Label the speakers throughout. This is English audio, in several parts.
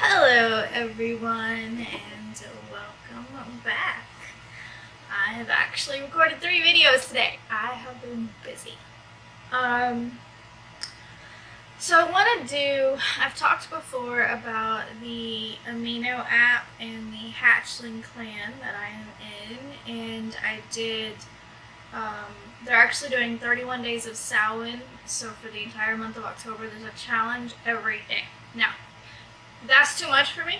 Speaker 1: Hello everyone and welcome back. I have actually recorded 3 videos today. I have been busy. So I want to I've talked before about the Amino app and the Hatchling clan that I am in, and they're actually doing 31 days of Samhain, so for the entire month of October there's a challenge every day. Now, that's too much for me.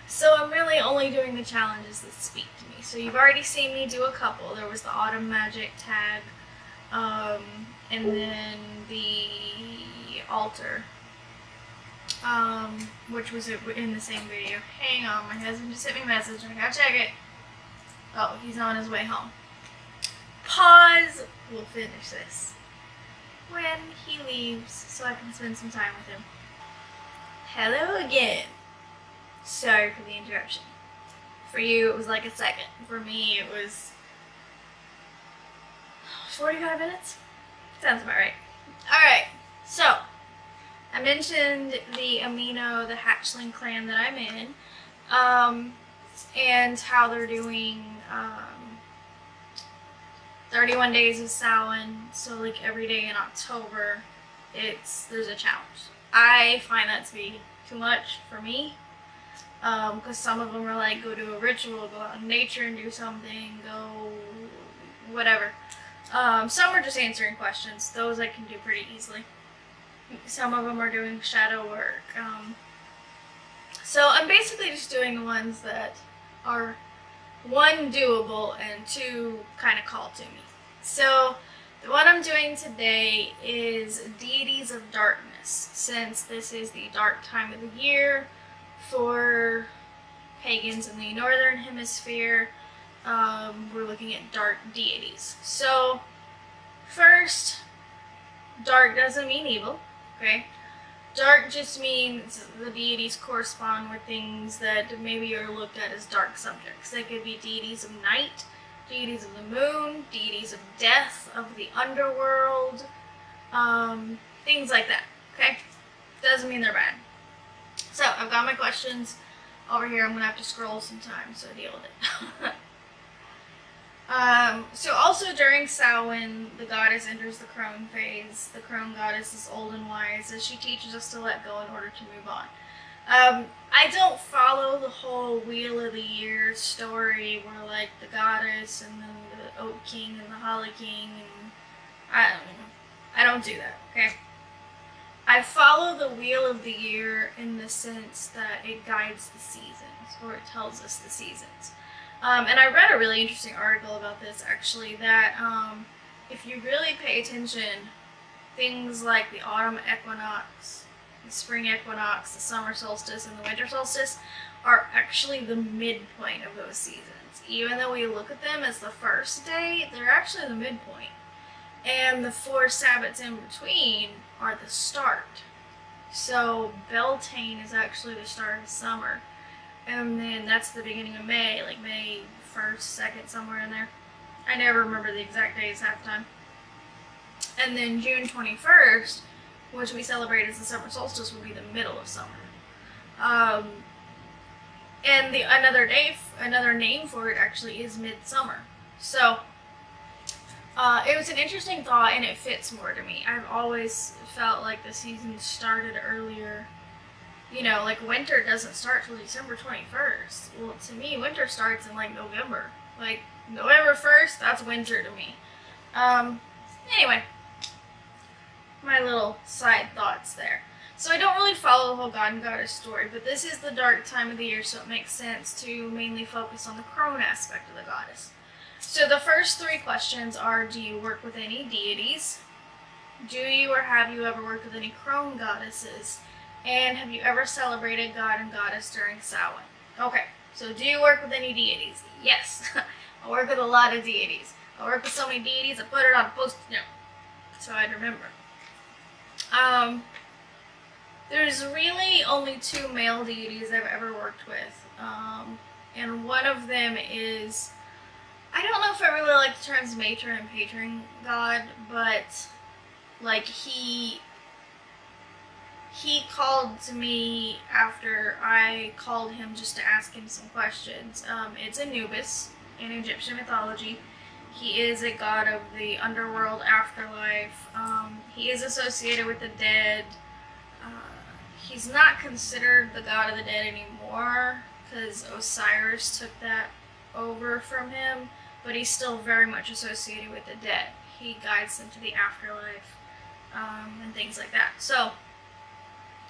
Speaker 1: So I'm really only doing the challenges that speak to me. So you've already seen me do a couple. There was the Autumn Magic tag, and then the altar, which was in the same video. Hang on, my husband just sent me a message. I gotta check it. Oh, he's on his way home. Pause. We'll finish this when he leaves so I can spend some time with him. Hello again. Sorry for the interruption. For you, it was like a second. For me, it was 45 minutes? Sounds about right. Alright, so I mentioned the Hatchling clan that I'm in, and how they're doing 31 days of Samhain, so like every day in October, there's a challenge. I find that to be too much for me, because some of them are like, go do a ritual, go out in nature and do something, go whatever. Some are just answering questions. Those I can do pretty easily. Some of them are doing shadow work. So I'm basically just doing the ones that are, one, doable, and two, kind of call to me. So the one I'm doing today is Deities of Darkness, since this is the dark time of the year for pagans in the northern hemisphere. We're looking at dark deities. So first, dark doesn't mean evil, okay? Dark just means the deities correspond with things that maybe are looked at as dark subjects. They could be deities of night, deities of the moon, deities of death, of the underworld, things like that, okay? Doesn't mean they're bad. So, I've got my questions over here. I'm going to have to scroll some time, so deal with it. So also during Samhain, the goddess enters the crone phase. The crone goddess is old and wise, as she teaches us to let go in order to move on. I don't follow the whole Wheel of the Year story where like the goddess and then the Oak King and the Holly King, and I don't do that, okay? I follow the Wheel of the Year in the sense that it guides the seasons, or it tells us the seasons. And I read a really interesting article about this, actually, that if you really pay attention, things like the autumn equinox, the spring equinox, the summer solstice, and the winter solstice are actually the midpoint of those seasons. Even though we look at them as the first day, they're actually the midpoint. And the 4 Sabbats in between are the start. So Beltane is actually the start of summer. And then that's the beginning of May, like May 1st, 2nd, somewhere in there. I never remember the exact days half the time. And then June 21st, which we celebrate as the summer solstice, would be the middle of summer. And another name for it actually is midsummer. So it was an interesting thought, and it fits more to me. I've always felt like the season started earlier. You know, like winter doesn't start till December 21st. Well, to me, winter starts in like November. Like November 1st, that's winter to me. Anyway, my little side thoughts there. So I don't really follow the whole god and goddess story, but this is the dark time of the year, so it makes sense to mainly focus on the crone aspect of the goddess. So the first 3 questions are, do you work with any deities? Do you or have you ever worked with any crone goddesses? And have you ever celebrated God and Goddess during Samhain? Okay, so do you work with any deities? Yes, I work with a lot of deities. I work with so many deities, I put it on a post-it note, so I'd remember. There's really only 2 male deities I've ever worked with, and one of them is, I don't know if I really like the terms matron and patron god, but like he he called to me after I called him just to ask him some questions. It's Anubis in Egyptian mythology. He is a god of the underworld afterlife. He is associated with the dead. Uh, he's not considered the god of the dead anymore because Osiris took that over from him, but he's still very much associated with the dead. He guides them to the afterlife and things like that. So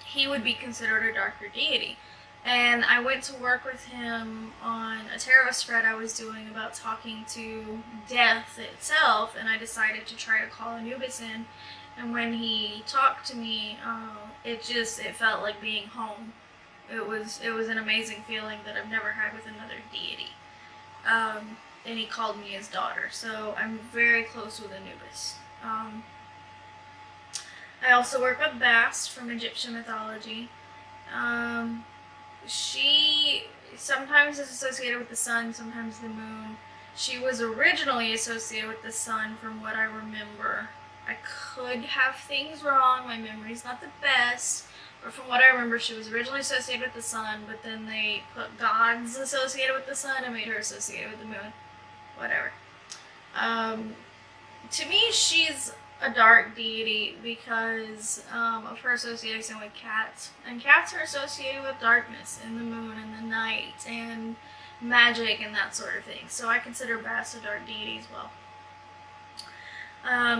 Speaker 1: he would be considered a darker deity. And I went to work with him on a tarot spread I was doing about talking to death itself, and I decided to try to call Anubis in. And when he talked to me, it felt like being home. It was an amazing feeling that I've never had with another deity. And he called me his daughter, so I'm very close with Anubis. I also work with Bast from Egyptian mythology. She sometimes is associated with the sun, sometimes the moon. She was originally associated with the sun from what I remember. I could have things wrong, my memory's not the best, but from what I remember she was originally associated with the sun, but then they put gods associated with the sun and made her associated with the moon. Whatever. To me, she's a dark deity because of her association with cats. And cats are associated with darkness and the moon and the night and magic and that sort of thing. So I consider Bast a dark deity as well.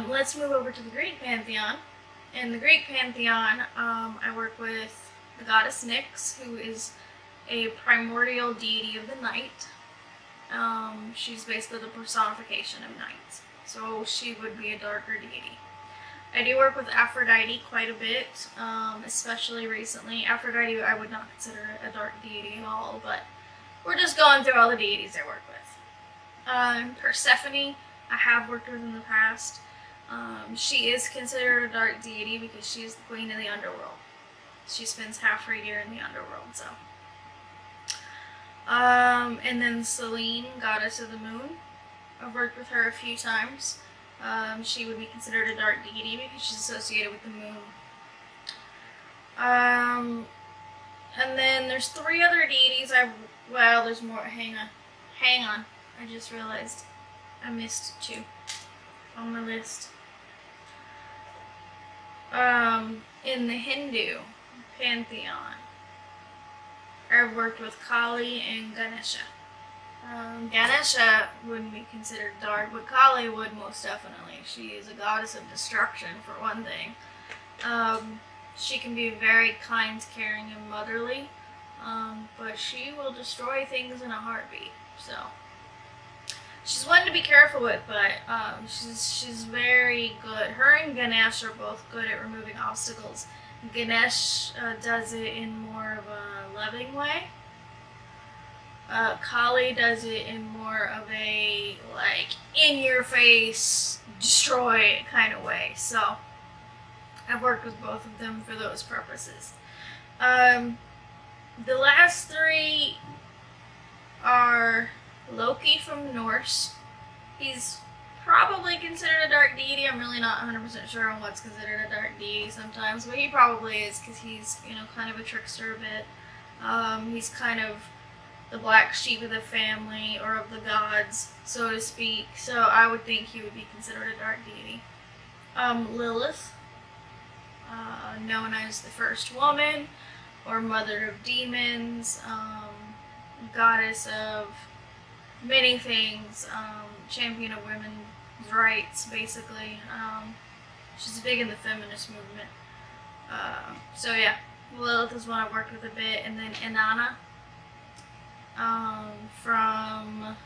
Speaker 1: Let's move over to the Greek pantheon. In the Greek pantheon, I work with the goddess Nyx, who is a primordial deity of the night. She's basically the personification of night. So she would be a darker deity. I do work with Aphrodite quite a bit, especially recently. Aphrodite I would not consider a dark deity at all, but we're just going through all the deities I work with. Persephone I have worked with in the past. She is considered a dark deity because she is the queen of the underworld. She spends half her year in the underworld, so. And then Selene, goddess of the moon. I've worked with her a few times. She would be considered a dark deity because she's associated with the moon. And then there's 3 other deities well, there's more. Hang on. I just realized I missed 2 on my list. In the Hindu pantheon, I've worked with Kali and Ganesha. Ganesha wouldn't be considered dark, but Kali would most definitely. She is a goddess of destruction, for one thing. She can be very kind, caring, and motherly, but she will destroy things in a heartbeat. So she's one to be careful with, but she's very good. Her and Ganesh are both good at removing obstacles. Ganesh does it in more of a loving way. Kali does it in more of a, like, in-your-face, destroy kind of way. So I've worked with both of them for those purposes. The last 3 are Loki from Norse. He's probably considered a dark deity. I'm really not 100% sure on what's considered a dark deity sometimes, but he probably is because he's, kind of a trickster a bit. He's kind of the black sheep of the family, or of the gods, so to speak. So I would think he would be considered a dark deity. Lilith, known as the first woman, or mother of demons, goddess of many things, champion of women's rights, basically. She's big in the feminist movement. So yeah, Lilith is one I've worked with a bit, and then Inanna, from,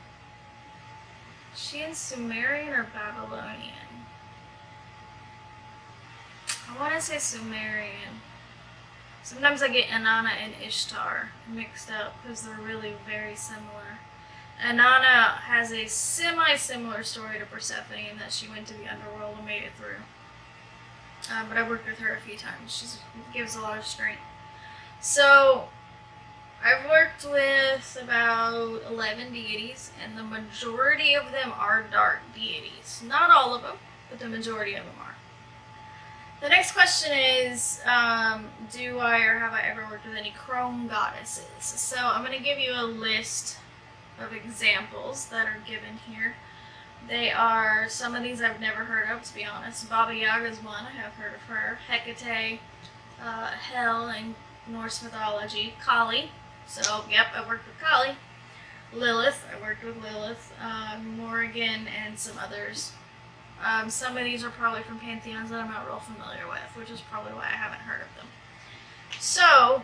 Speaker 1: is she in Sumerian or Babylonian? I want to say Sumerian. Sometimes I get Inanna and Ishtar mixed up because they're really very similar. Inanna has a semi-similar story to Persephone in that she went to the underworld and made it through. But I've worked with her a few times. She gives a lot of strength. So I've worked with about 11 deities, and the majority of them are dark deities. Not all of them, but the majority of them are. The next question is, do I or have I ever worked with any crone goddesses? So I'm going to give you a list of examples that are given here. They are, some of these I've never heard of, to be honest. Baba Yaga's one, I have heard of her. Hecate, Hel in Norse mythology. Kali, so yep, I worked with Kali. Lilith, I worked with Lilith. Morrigan and some others. Some of these are probably from pantheons that I'm not real familiar with, which is probably why I haven't heard of them. So,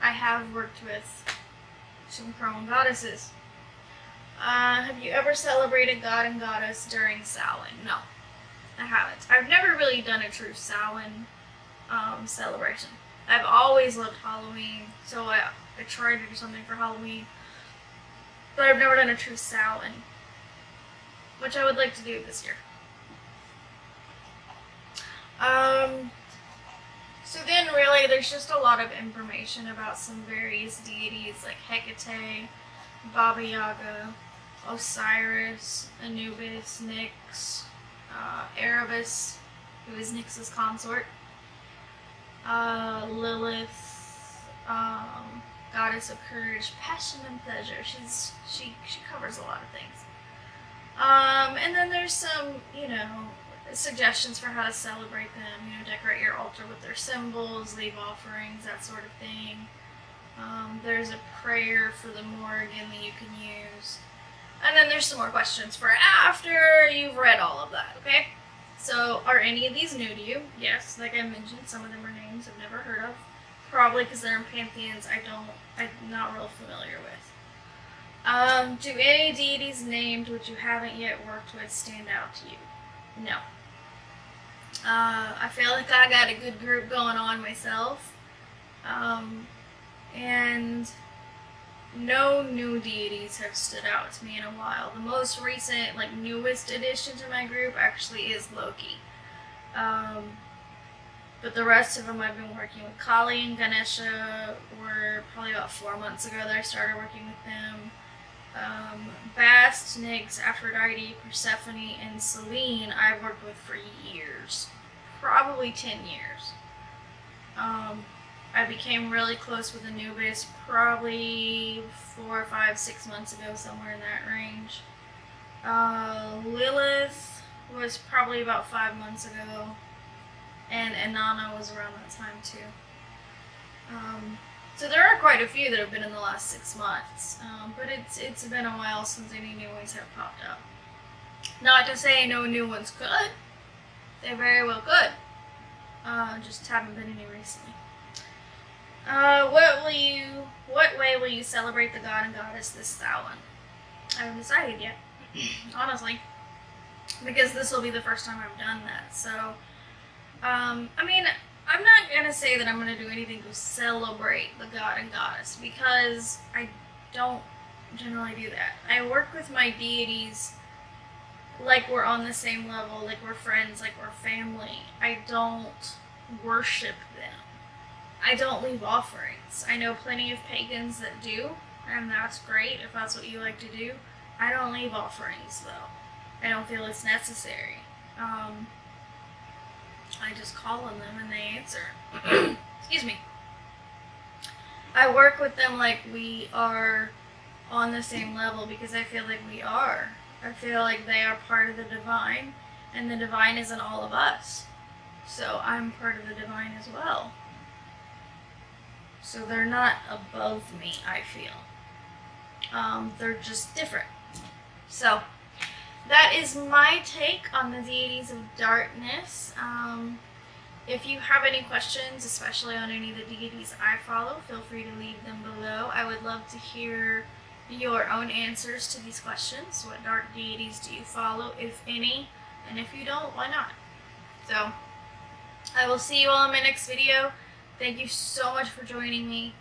Speaker 1: I have worked with some crone goddesses. Have you ever celebrated God and Goddess during Samhain? No, I haven't. I've never really done a true Samhain celebration. I've always loved Halloween, so I tried to do something for Halloween, but I've never done a true Samhain, which I would like to do this year. So then really there's just a lot of information about some various deities like Hecate, Baba Yaga, Osiris, Anubis, Nyx, Erebus, who is Nyx's consort, Lilith, goddess of courage, passion and pleasure. She covers a lot of things. And then there's some, suggestions for how to celebrate them. Decorate your altar with their symbols, leave offerings, that sort of thing. There's a prayer for the Morrigan that you can use. And then there's some more questions for after you've read all of that, okay? So, are any of these new to you? Yes, like I mentioned, some of them are names I've never heard of. Probably because they're in pantheons I'm not real familiar with. Do any deities named which you haven't yet worked with stand out to you? No. I feel like I got a good group going on myself. And no new deities have stood out to me in a while. The most recent, newest addition to my group actually is Loki. But the rest of them I've been working with. Kali and Ganesha were probably about 4 months ago that I started working with them. Bast, Nyx, Aphrodite, Persephone, and Selene I've worked with for years. Probably 10 years. I became really close with Anubis probably 4, 5, 6 months ago, somewhere in that range. Lilith was probably about 5 months ago. And Inanna was around that time too. So there are quite a few that have been in the last 6 months, but it's been a while since any new ones have popped up. Not to say no new ones could. They very well could. Just haven't been any recently. What way will you celebrate the god and goddess this Samhain? I haven't decided yet, honestly, because this will be the first time I've done that. So, I mean, I'm not gonna say that I'm gonna do anything to celebrate the god and goddess, because I don't generally do that. I work with my deities like we're on the same level, like we're friends, like we're family. I don't worship them. I don't leave offerings. I know plenty of pagans that do, and that's great if that's what you like to do. I don't leave offerings though. I don't feel it's necessary. I just call on them and they answer. Excuse me. I work with them like we are on the same level because I feel like we are. I feel like they are part of the divine, and the divine isn't all of us. So I'm part of the divine as well. So they're not above me, I feel. They're just different. So that is my take on the deities of darkness. If you have any questions, especially on any of the deities I follow, feel free to leave them below. I would love to hear your own answers to these questions. What dark deities do you follow, if any? And if you don't, why not? So, I will see you all in my next video. Thank you so much for joining me.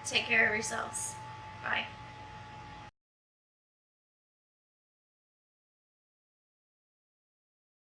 Speaker 1: Take care of yourselves. Bye.